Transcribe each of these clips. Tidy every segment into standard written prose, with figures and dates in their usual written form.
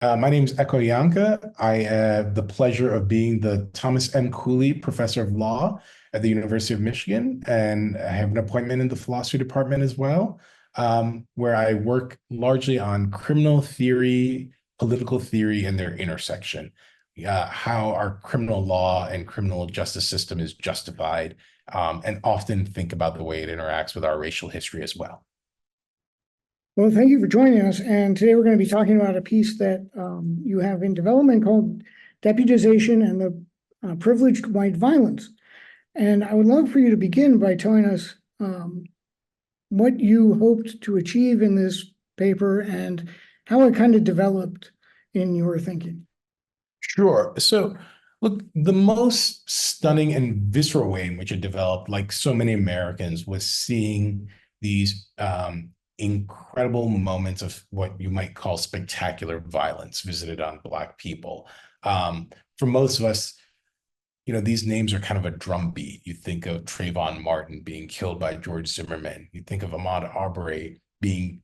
My name is Ekow Yankah. I have the pleasure of being the Thomas M Cooley Professor of Law at the University of Michigan, and I have an appointment in the philosophy department as well, where I work largely on criminal theory, political theory, and their intersection. How our criminal law and criminal justice system is justified, and often think about the way it interacts with our racial history as well. Well, thank you for joining us. And today we're going to be talking about a piece that you have in development called Deputization and the Privileged White Violence. And I would love for you to begin by telling us what you hoped to achieve in this paper and how it kind of developed in your thinking. Sure. So, look, the most stunning and visceral way in which it developed, like so many Americans, was seeing these incredible moments of what you might call spectacular violence visited on Black people. For most of us, these names are kind of a drumbeat. You think of Trayvon Martin being killed by George Zimmerman. You think of Ahmaud Arbery being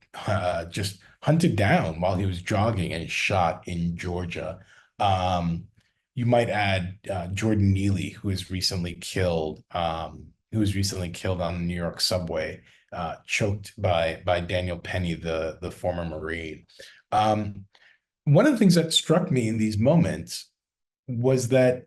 just hunted down while he was jogging and shot in Georgia. You might add Jordan Neely, who was recently killed on the New York subway, choked by Daniel Penny, the former Marine. One of the things that struck me in these moments was that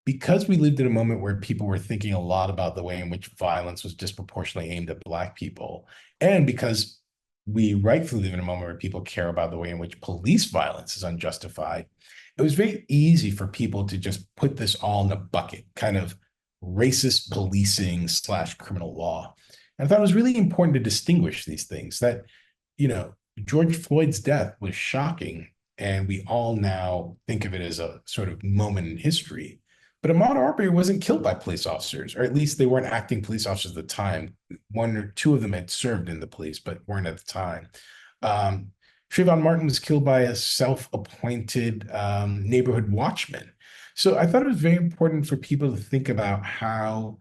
because we lived in a moment where people were thinking a lot about the way in which violence was disproportionately aimed at Black people, and because we rightfully live in a moment where people care about the way in which police violence is unjustified, it was very easy for people to just put this all in a bucket, kind of racist policing slash criminal law. And I thought it was really important to distinguish these things that, George Floyd's death was shocking, and we all now think of it as a sort of moment in history. But Ahmaud Arbery wasn't killed by police officers, or at least they weren't acting police officers at the time. One or two of them had served in the police, but weren't at the time. Trayvon Martin was killed by a self-appointed neighborhood watchman. So I thought it was very important for people to think about how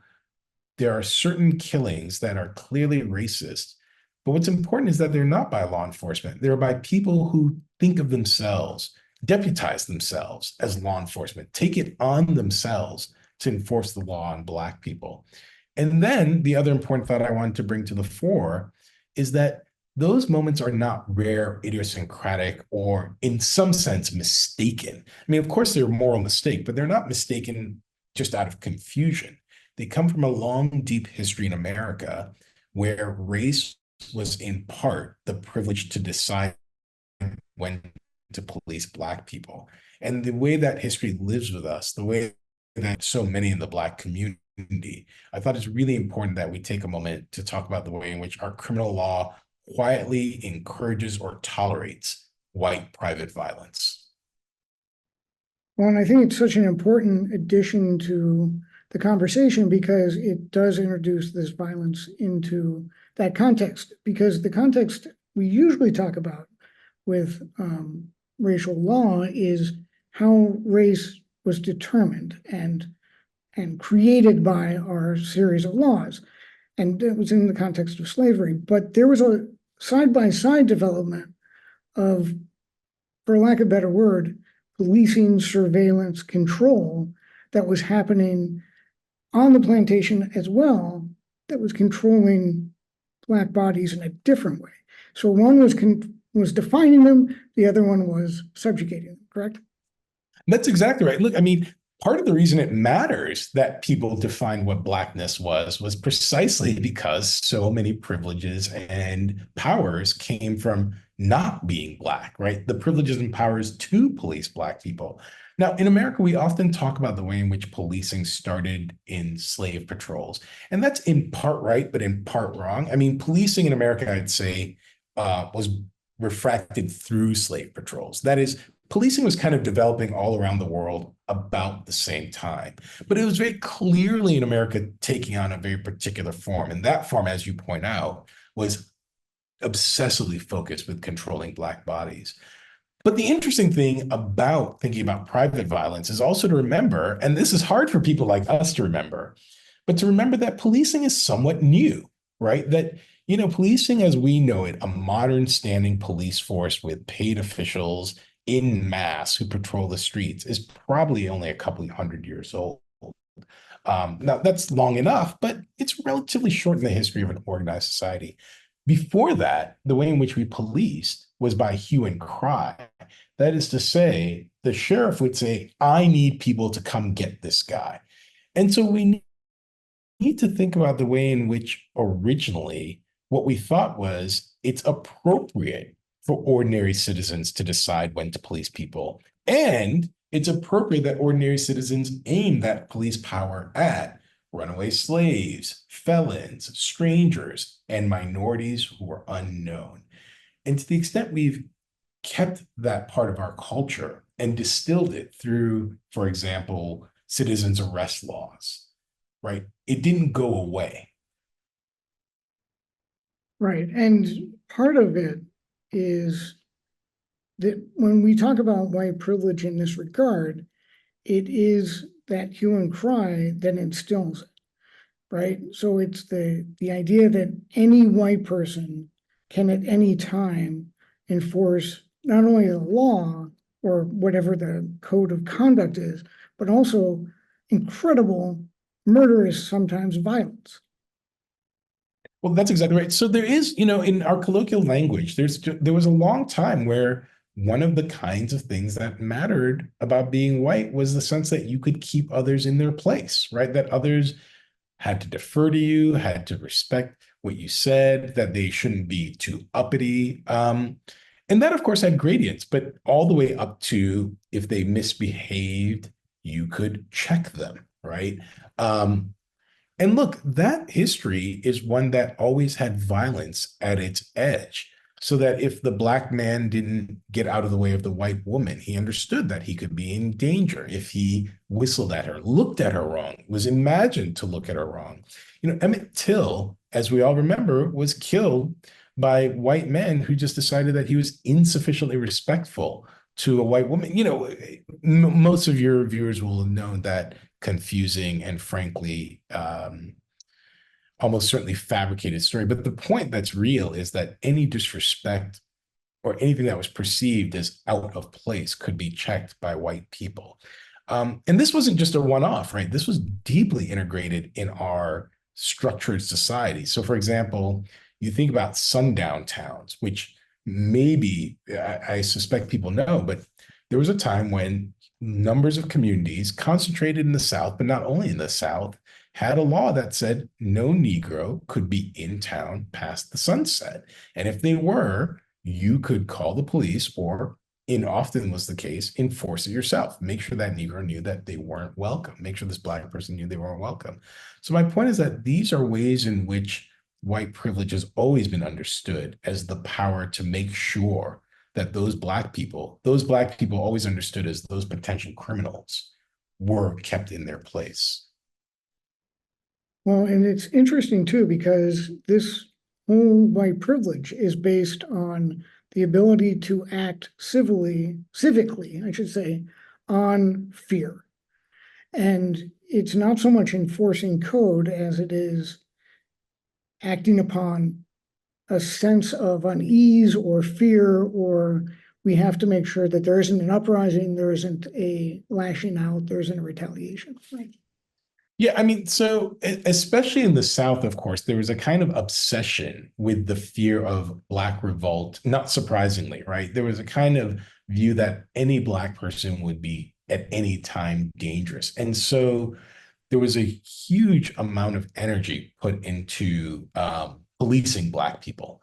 there are certain killings that are clearly racist. But what's important is that they're not by law enforcement. They're by people who think of themselves, deputize themselves as law enforcement, take it on themselves to enforce the law on Black people. And then the other important thought I wanted to bring to the fore is that those moments are not rare, idiosyncratic, or in some sense mistaken. I mean, of course, they're a moral mistake, but they're not mistaken just out of confusion. They come from a long, deep history in America where race was in part the privilege to decide when to police Black people. And the way that history lives with us, the way that so many in the Black community, I thought it's really important that we take a moment to talk about the way in which our criminal law quietly encourages or tolerates white private violence. Well, and I think it's such an important addition to the conversation because it does introduce this violence into that context, because the context we usually talk about with racial law is how race was determined and created by our series of laws. And it was in the context of slavery. But there was a side-by-side development of, for lack of a better word, policing, surveillance, control that was happening on the plantation as well, that was controlling Black bodies in a different way. So one was defining them, the other one was subjugating them, correct? That's exactly right. Look, I mean, part of the reason it matters that people define what Blackness was precisely because so many privileges and powers came from not being Black, right? The privileges and powers to police Black people. Now, in America, we often talk about the way in which policing started in slave patrols. And that's in part right, but in part wrong. I mean, policing in America, I'd say, was refracted through slave patrols. That is, policing was kind of developing all around the world about the same time. But it was very clearly in America taking on a very particular form. And that form, as you point out, was obsessively focused with controlling Black bodies. But the interesting thing about thinking about private violence is also to remember, and this is hard for people like us to remember, but to remember that policing is somewhat new, right? That, policing as we know it, a modern standing police force with paid officials in mass who patrol the streets is probably only a couple of 100 years old. Now, that's long enough, but it's relatively short in the history of an organized society. Before that, the way in which we policed was by hue and cry. That is to say, the sheriff would say, I need people to come get this guy. And so we need to think about the way in which originally what we thought was it's appropriate for ordinary citizens to decide when to police people. And it's appropriate that ordinary citizens aim that police power at runaway slaves, felons, strangers, and minorities who are unknown. And to the extent we've kept that part of our culture and distilled it through, for example, citizens arrest laws, right? It didn't go away. Right. And part of it is that when we talk about white privilege in this regard, it is that hue and cry that instills it, right? So it's the idea that any white person can at any time enforce not only the law or whatever the code of conduct is, but also incredible, murderous, sometimes violence. Well, that's exactly right. So there is, in our colloquial language, there was a long time where one of the kinds of things that mattered about being white was the sense that you could keep others in their place, right? That others had to defer to you, had to respect what you said, that they shouldn't be too uppity. And that, of course, had gradients, but all the way up to if they misbehaved, you could check them, right? And look, that history is one that always had violence at its edge. So that if the black man didn't get out of the way of the white woman, he understood that he could be in danger if he whistled at her, looked at her wrong, was imagined to look at her wrong. Emmett Till, as we all remember, was killed by white men who just decided that he was insufficiently respectful to a white woman. Most of your viewers will have known that confusing and frankly almost certainly fabricated story. But the point that's real is that any disrespect or anything that was perceived as out of place could be checked by white people. And this wasn't just a one-off, right? This was deeply integrated in our structured society. So, for example, you think about sundown towns, which maybe I suspect people know, but there was a time when numbers of communities concentrated in the South, but not only in the South, had a law that said no Negro could be in town past the sunset. And if they were, you could call the police or, in often was the case, enforce it yourself. Make sure that Negro knew that they weren't welcome. Make sure this black person knew they weren't welcome. So my point is that these are ways in which white privilege has always been understood as the power to make sure that those black people always understood as those potential criminals, were kept in their place. Well, and it's interesting too, because this whole white privilege is based on the ability to act civically, I should say, on fear. And it's not so much enforcing code as it is acting upon a sense of unease or fear, or we have to make sure that there isn't an uprising, there isn't a lashing out, there isn't a retaliation. Right. Yeah, I mean, so especially in the South, of course, there was a kind of obsession with the fear of Black revolt, not surprisingly, right? There was a kind of view that any Black person would be at any time dangerous. And so there was a huge amount of energy put into policing Black people.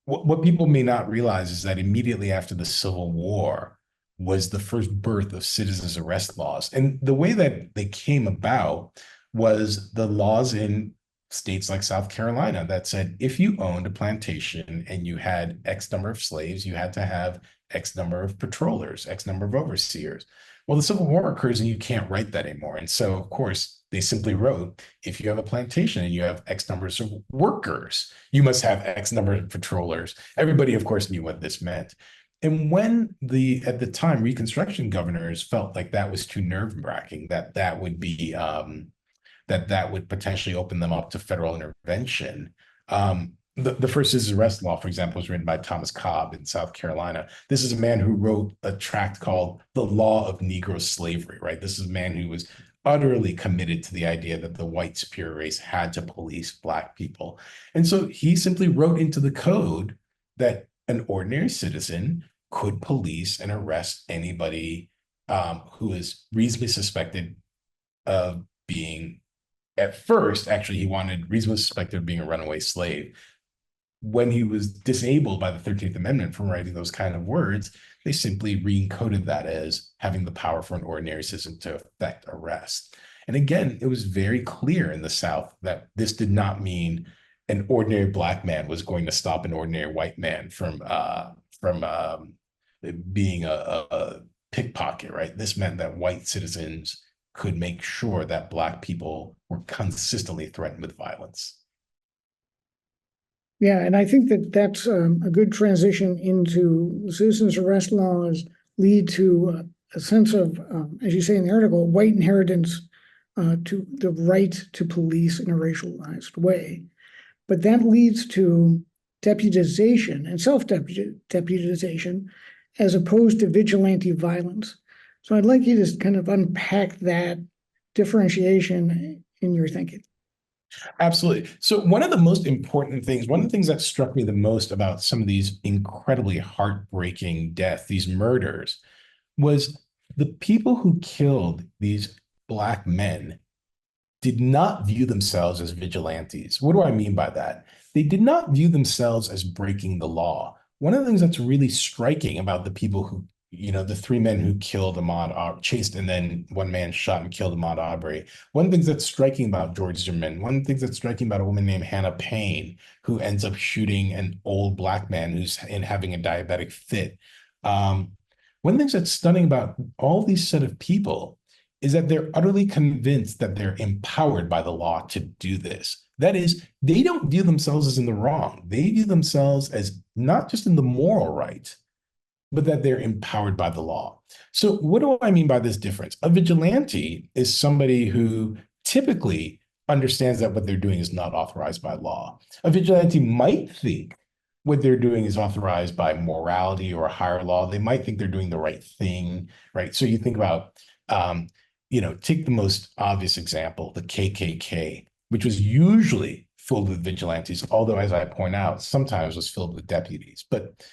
What people may not realize is that immediately after the Civil War was the first birth of citizens arrest laws. And the way that they came about was the laws in states like South Carolina that said if you owned a plantation and you had X number of slaves, you had to have X number of patrollers, X number of overseers. Well, the Civil War occurs and you can't write that anymore. And so, of course, they simply wrote, if you have a plantation and you have X numbers of workers, you must have X number of patrollers. Everybody, of course, knew what this meant. And when at the time, Reconstruction governors felt like that was too nerve-wracking, that would be that would potentially open them up to federal intervention. the first citizen arrest law, for example, was written by Thomas Cobb in South Carolina. This is a man who wrote a tract called The Law of Negro Slavery, right? This is a man who was utterly committed to the idea that the white superior race had to police Black people. And so he simply wrote into the code that an ordinary citizen could police and arrest anybody who is reasonably suspected of being, at first, actually, he wanted reasonably suspected of being a runaway slave. When he was disabled by the 13th Amendment from writing those kind of words, they simply re-encoded that as having the power for an ordinary citizen to effect arrest. And again, it was very clear in the South that this did not mean an ordinary Black man was going to stop an ordinary white man from being a pickpocket, right? This meant that white citizens could make sure that Black people were consistently threatened with violence. Yeah, and I think that that's a good transition into citizens arrest laws lead to a sense of, as you say in the article, white inheritance to the right to police in a racialized way. But that leads to deputization and self-deputization as opposed to vigilante violence. So I'd like you to kind of unpack that differentiation in your thinking. Absolutely. So one of the most important things, one of the things that struck me the most about some of these incredibly heartbreaking deaths, these murders, was the people who killed these Black men did not view themselves as vigilantes. What do I mean by that? They did not view themselves as breaking the law. One of the things that's really striking about the people who, the three men who killed chased, and then one man shot and killed Ahmaud Arbery. One of the things that's striking about George Zimmerman, one of the things that's striking about a woman named Hannah Payne, who ends up shooting an old Black man who's having a diabetic fit. One of the things that's stunning about all these set of people is that they're utterly convinced that they're empowered by the law to do this. That is, they don't view themselves as in the wrong. They view themselves as not just in the moral right, but that they're empowered by the law. So what do I mean by this difference? A vigilante is somebody who typically understands that what they're doing is not authorized by law. A vigilante might think what they're doing is authorized by morality or a higher law. They might think they're doing the right thing, right? So you think about, take the most obvious example, the KKK, which was usually filled with vigilantes, although, as I point out, sometimes was filled with deputies. But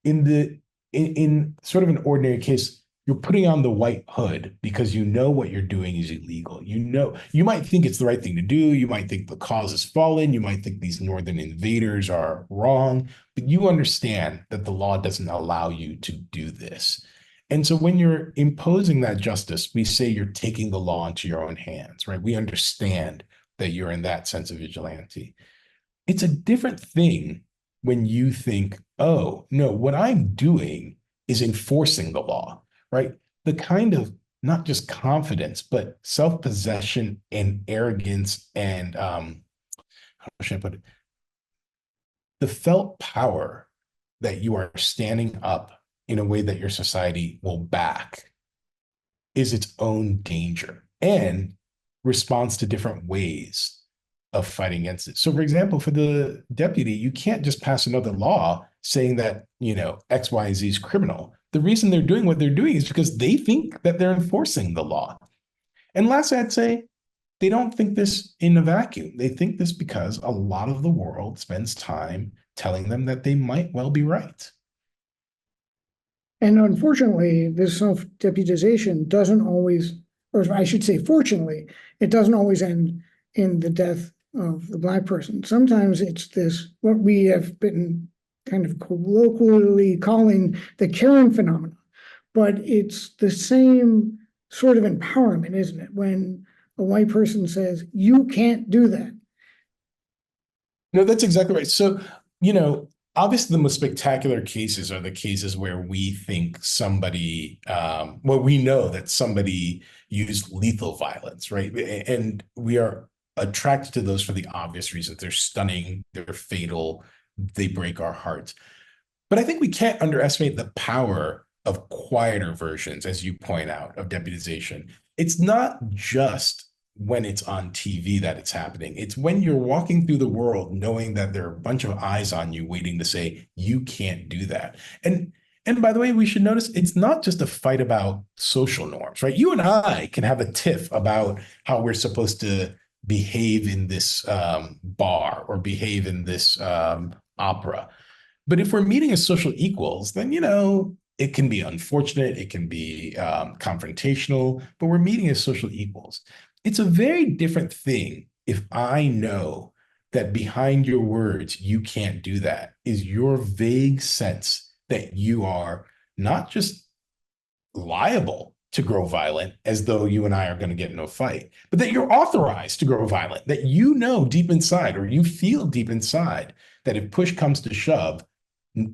in sort of an ordinary case, you're putting on the white hood because you know what you're doing is illegal. You might think it's the right thing to do. You might think the cause has fallen. You might think these northern invaders are wrong, but you understand that the law doesn't allow you to do this. And so when you're imposing that justice, we say you're taking the law into your own hands, right? We understand that you're in that sense of vigilante. It's a different thing when you think, oh, no, what I'm doing is enforcing the law, right? The kind of not just confidence, but self-possession and arrogance and, how should I put it? The felt power that you are standing up in a way that your society will back is its own danger and responds to different ways of fighting against it. So, for example, for the deputy, you can't just pass another law saying that, X, Y, Z is criminal. The reason they're doing what they're doing is because they think that they're enforcing the law. And lastly, I'd say they don't think this in a vacuum. They think this because a lot of the world spends time telling them that they might well be right. And unfortunately, this self-deputization doesn't always, or I should say, fortunately, it doesn't always end in the death of the Black person. Sometimes it's this, what we have been kind of colloquially calling the Karen phenomenon, but it's the same sort of empowerment, isn't it? When a white person says, you can't do that. No, that's exactly right. So, obviously the most spectacular cases are the cases where we think somebody, we know that somebody used lethal violence, right? And we are attracted to those for the obvious reasons. They're stunning, they're fatal, they break our hearts. But I think we can't underestimate the power of quieter versions, as you point out, of deputization. It's not just when it's on TV that it's happening. It's when you're walking through the world knowing that there are a bunch of eyes on you waiting to say, you can't do that. And by the way, we should notice it's not just a fight about social norms, right? You and I can have a tiff about how we're supposed to behave in this bar or behave in this opera. But if we're meeting as social equals, then, it can be unfortunate, it can be confrontational, but we're meeting as social equals. It's a very different thing if I know that behind your words, you can't do that, is your vague sense that you are not just liable to grow violent as though you and I are going to get in a fight, but that you're authorized to grow violent, that you know deep inside, or you feel deep inside, that if push comes to shove,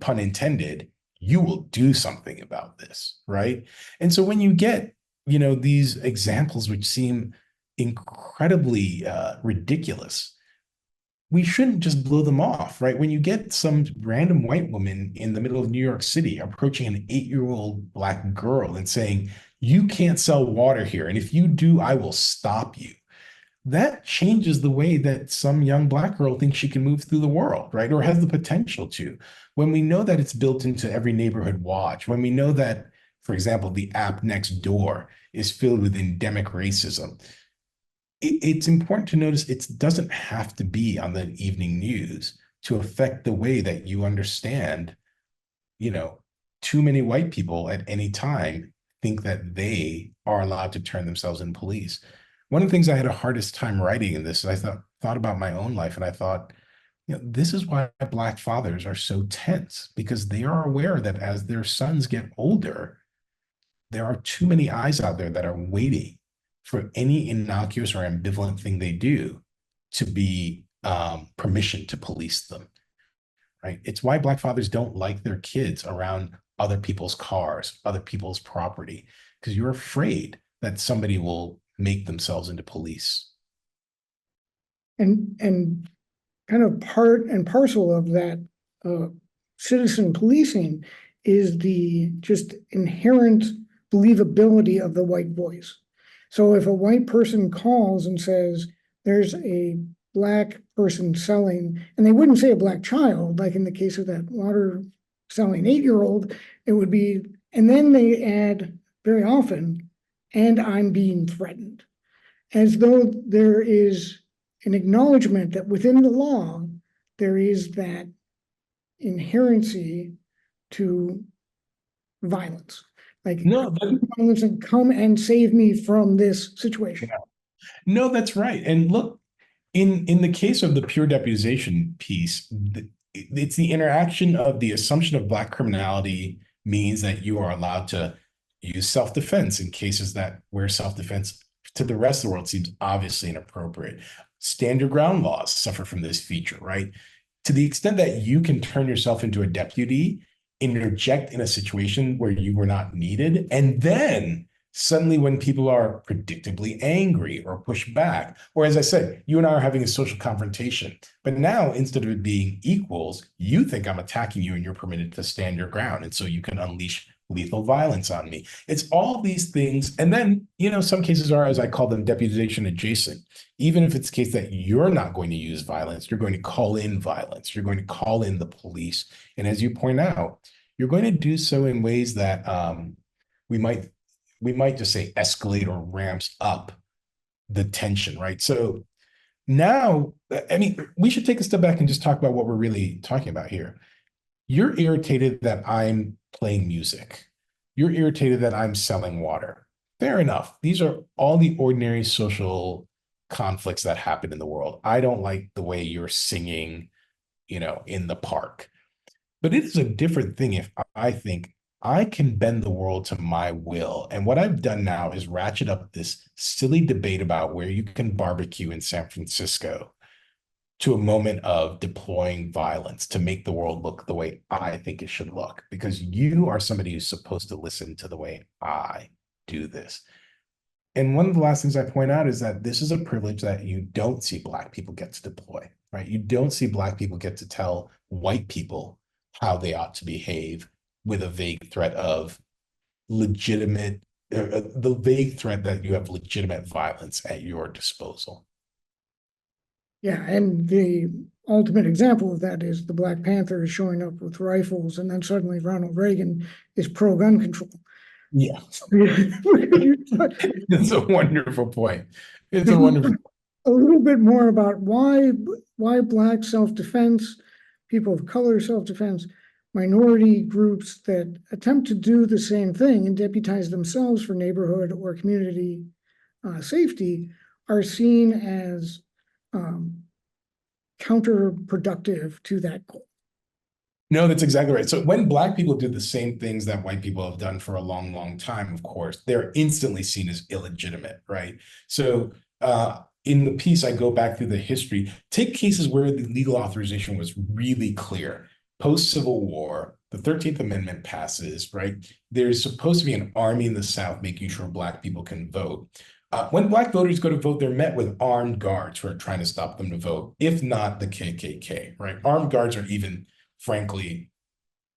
pun intended, you will do something about this, right? And so when you get, these examples which seem incredibly ridiculous, we shouldn't just blow them off, right? When you get some random white woman in the middle of New York City approaching an 8-year-old Black girl and saying, you can't sell water here, and if you do, I will stop you. That changes the way that some young Black girl thinks she can move through the world, right? Or has the potential to. When we know that it's built into every neighborhood watch, when we know that, for example, the app next door is filled with endemic racism, it's important to notice it doesn't have to be on the evening news to affect the way that you understand, too many white people at any time think that they are allowed to turn themselves in police. One of the things I had a hardest time writing in this, I thought about my own life, and I thought, this is why Black fathers are so tense, because they are aware that as their sons get older, there are too many eyes out there that are waiting for any innocuous or ambivalent thing they do to be permission to police them, right? It's why Black fathers don't like their kids around other people's cars, other people's property, because you're afraid that somebody will make themselves into police. And kind of part and parcel of that citizen policing is the just inherent believability of the white voice. So if a white person calls and says there's a Black person selling, and they wouldn't say a Black child, like in the case of that water selling 8-year-old, it would be, and then they add very often, and I'm being threatened, as though there is an acknowledgement that within the law, there is that inherency to violence. Like, No, violence and come and save me from this situation. no, that's right. And look, in the case of the pure deputization piece, it's the interaction of the assumption of Black criminality means that you are allowed to use self-defense in cases that where self-defense to the rest of the world seems obviously inappropriate. Stand your ground laws suffer from this feature, right? To the extent that you can turn yourself into a deputy, interject in a situation where you were not needed, and then suddenly when people are predictably angry or push back, or as I said, you and I are having a social confrontation, but now instead of it being equals, you think I'm attacking you and you're permitted to stand your ground. And so you can unleash lethal violence on me. It's all these things. And then, some cases are, as I call them, deputization adjacent. Even if it's the case that you're not going to use violence, you're going to call in violence, you're going to call in the police. And as you point out, you're going to do so in ways that we might just say escalate or ramps up the tension, right? So now, we should take a step back and just talk about what we're really talking about here. You're irritated that I'm playing music. You're irritated that I'm selling water. Fair enough. These are all the ordinary social conflicts that happen in the world. I don't like the way you're singing, in the park. But it is a different thing if I think I can bend the world to my will. And what I've done now is ratchet up this silly debate about where you can barbecue in San Francisco to a moment of deploying violence to make the world look the way I think it should look, because you are somebody who's supposed to listen to the way I do this. And one of the last things I point out is that this is a privilege that you don't see Black people get to deploy, right? You don't see Black people get to tell white people how they ought to behave with a vague threat of legitimate the vague threat that you have legitimate violence at your disposal. Yeah, and the ultimate example of that is the Black Panthers showing up with rifles, and then suddenly Ronald Reagan is pro-gun control. Yeah, it's a wonderful point. It's a wonderful. A little bit more about why Black self-defense, people of color self-defense, minority groups that attempt to do the same thing and deputize themselves for neighborhood or community safety are seen as counterproductive to that goal. No, that's exactly right. So when Black people do the same things that white people have done for a long, long time, of course, they're instantly seen as illegitimate, right? So in the piece, I go back through the history, take cases where the legal authorization was really clear. Post-Civil War, the 13th Amendment passes, right? There's supposed to be an army in the South making sure Black people can vote. When Black voters go to vote, they're met with armed guards who are trying to stop them to vote, if not the KKK, right? Armed guards are even, frankly,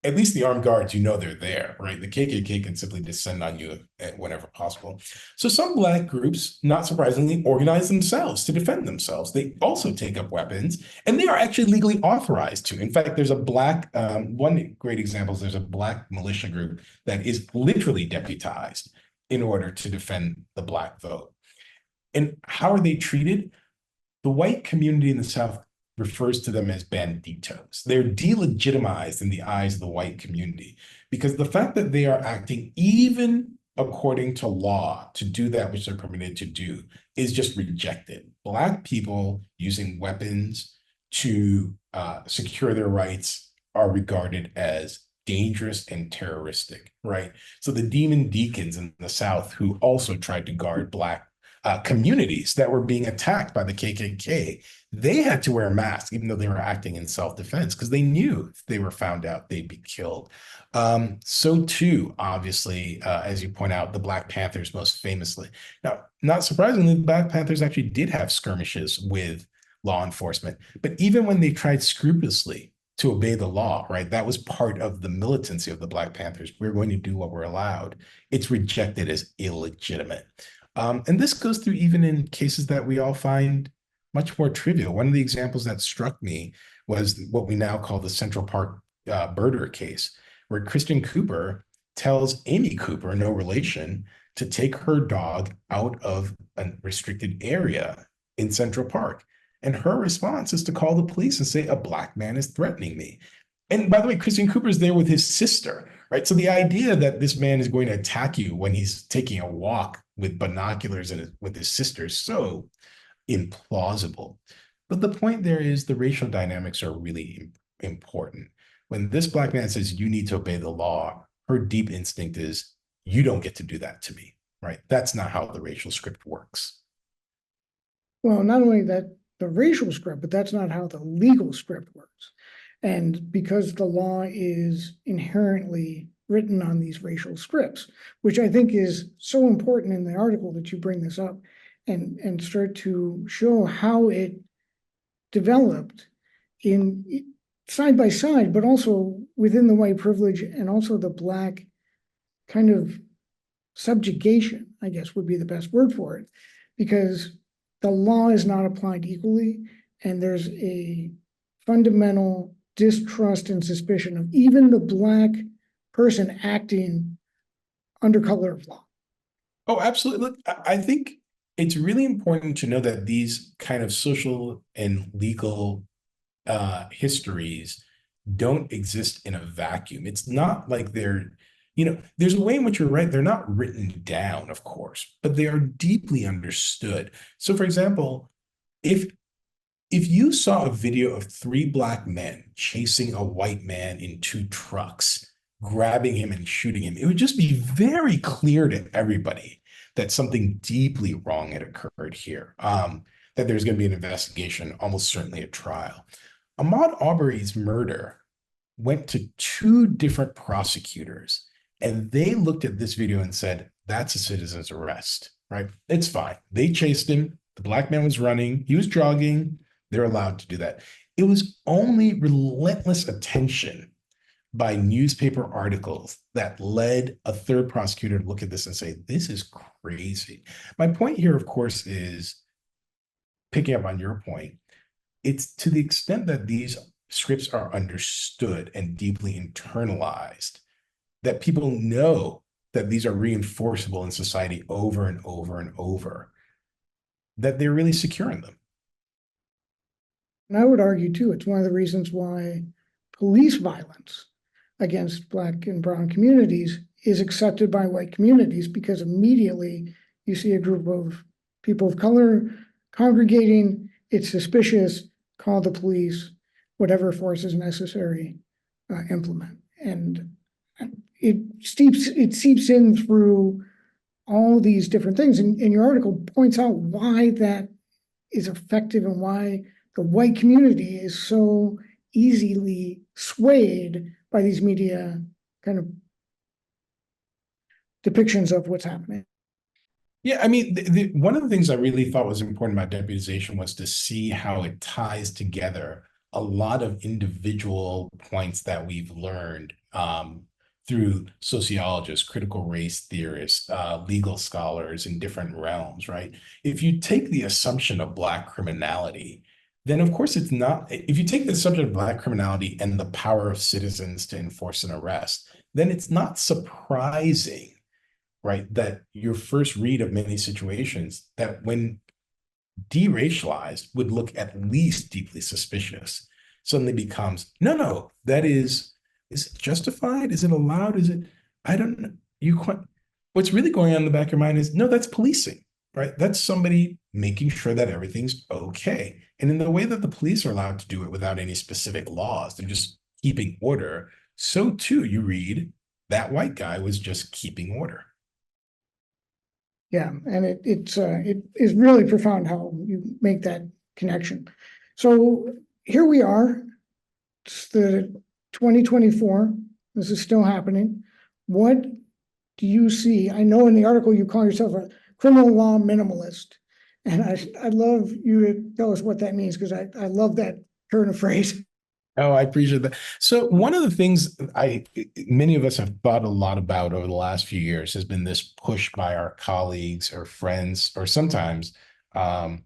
at least the armed guards, you know they're there, right? The KKK can simply descend on you whenever possible. So some Black groups, not surprisingly, organize themselves to defend themselves. They also take up weapons, and they are actually legally authorized to. In fact, there's a Black, one great example is there's a Black militia group that is literally deputized in order to defend the Black vote. And how are they treated? The white community in the South refers to them as banditos. They're delegitimized in the eyes of the white community because the fact that they are acting even according to law to do that which they're permitted to do is just rejected. Black people using weapons to secure their rights are regarded as dangerous and terroristic, right? So the demon deacons in the South who also tried to guard Black communities that were being attacked by the KKK, they had to wear masks, even though they were acting in self-defense, because they knew if they were found out, they'd be killed. So too, obviously, as you point out, the Black Panthers most famously. Now, not surprisingly, the Black Panthers actually did have skirmishes with law enforcement, but even when they tried scrupulously to obey the law, right? That was part of the militancy of the Black Panthers. We're going to do what we're allowed. It's rejected as illegitimate. And this goes through even in cases that we all find much more trivial. One of the examples that struck me was what we now call the Central Park murder case, where Kristen Cooper tells Amy Cooper, no relation, to take her dog out of a restricted area in Central Park. And her response is to call the police and say, a Black man is threatening me. And by the way, Kristen Cooper's there with his sister, right? So the idea that this man is going to attack you when he's taking a walk with binoculars and with his sister is so implausible. But the point there is the racial dynamics are really important. When this Black man says, you need to obey the law, her deep instinct is, you don't get to do that to me, right? That's not how the racial script works. Well, not only that, the racial script, but that's not how the legal script works. And because the law is inherently written on these racial scripts, which I think is so important in the article that you bring this up and start to show how it developed in side by side, but also within the white privilege and also the Black kind of subjugation, I guess would be the best word for it, because the law is not applied equally, and there's a fundamental distrust and suspicion of even the Black person acting under color of law. Oh, absolutely. Look, I think it's really important to know that these kind of social and legal histories don't exist in a vacuum. It's not like they're, there's a way in which you're right. They're not written down, of course, but they are deeply understood. So for example, if you saw a video of 3 Black men chasing a white man in 2 trucks, grabbing him and shooting him, it would just be very clear to everybody that something deeply wrong had occurred here, that there's going to be an investigation, almost certainly a trial. Ahmaud Arbery's murder went to 2 different prosecutors, and they looked at this video and said, that's a citizen's arrest, right? It's fine. They chased him. The Black man was running. He was jogging. They're allowed to do that. It was only relentless attention by newspaper articles that led a third prosecutor to look at this and say, this is crazy. My point here, of course, is picking up on your point. It's to the extent that these scripts are understood and deeply internalized that people know that these are reinforceable in society over and over and over, that they're really secure in them. And I would argue too, it's one of the reasons why police violence against Black and brown communities is accepted by white communities, because immediately you see a group of people of color congregating, it's suspicious, call the police, whatever force is necessary, implement. And it seeps in through all these different things. And your article points out why that is effective and why the white community is so easily swayed by these media kind of depictions of what's happening. Yeah, I mean, one of the things I really thought was important about deputization was to see how it ties together a lot of individual points that we've learned through sociologists, critical race theorists, legal scholars in different realms, right? If you take the assumption of Black criminality, then of course it's not, if you take the assumption of Black criminality and the power of citizens to enforce an arrest, then it's not surprising, right, that your first read of many situations that when deracialized would look at least deeply suspicious suddenly becomes, no, that is it justified? Is it allowed? Is it, I don't know. What's really going on in the back of your mind is, no, that's policing, right? That's somebody making sure that everything's okay. And in the way that the police are allowed to do it without any specific laws, they're just keeping order. So too, you read that white guy was just keeping order. Yeah, and it is really profound how you make that connection. So here we are, it's the 2024. This is still happening. What do you see? I know in the article you call yourself a criminal law minimalist, and I'd love you to tell us what that means, because I love that turn of phrase. Oh, I appreciate that. So one of the things many of us have thought a lot about over the last few years has been this push by our colleagues or friends, or sometimes our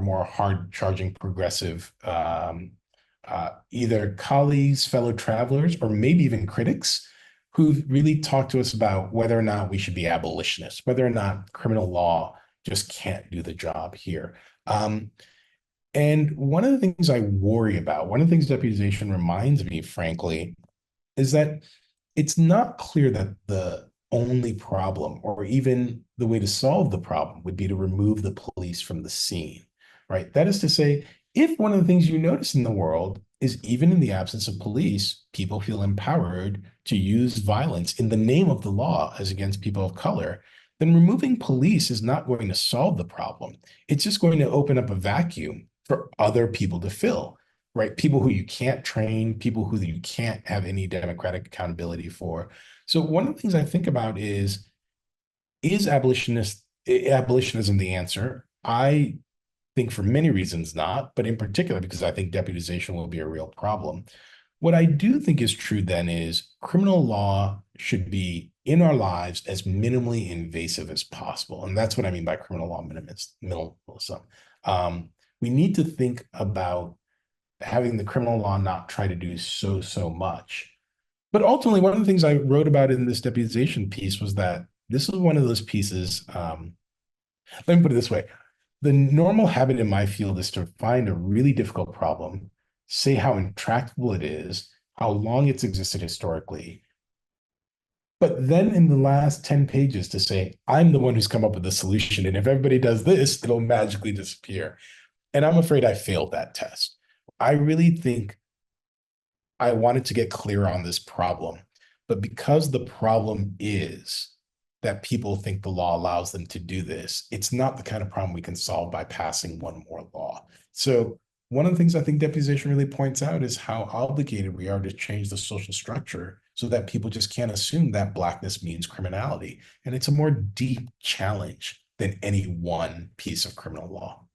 more hard-charging progressive either colleagues, fellow travelers, or maybe even critics who've really talked to us about whether or not we should be abolitionists, whether or not criminal law just can't do the job here. And one of the things I worry about, one of the things deputization reminds me, frankly, is that it's not clear that the only problem or even the way to solve the problem would be to remove the police from the scene, right? That is to say, if one of the things you notice in the world is even in the absence of police, people feel empowered to use violence in the name of the law as against people of color, then removing police is not going to solve the problem. It's just going to open up a vacuum for other people to fill, right? People who you can't train, people who you can't have any democratic accountability for. So one of the things I think about is abolitionism the answer? I think for many reasons not, but in particular because I think deputization will be a real problem. What I do think is true then is criminal law should be in our lives as minimally invasive as possible. And that's what I mean by criminal law minimalism. We need to think about having the criminal law not try to do so much. But ultimately, one of the things I wrote about in this deputization piece was that this is one of those pieces, let me put it this way. The normal habit in my field is to find a really difficult problem, say how intractable it is, how long it's existed historically, but then in the last 10 pages to say, I'm the one who's come up with the solution, and if everybody does this, it'll magically disappear. And I'm afraid I failed that test. I really think I wanted to get clear on this problem, but because the problem is that people think the law allows them to do this, it's not the kind of problem we can solve by passing one more law. So one of the things I think deputization really points out is how obligated we are to change the social structure so that people just can't assume that Blackness means criminality. And it's a more deep challenge than any one piece of criminal law.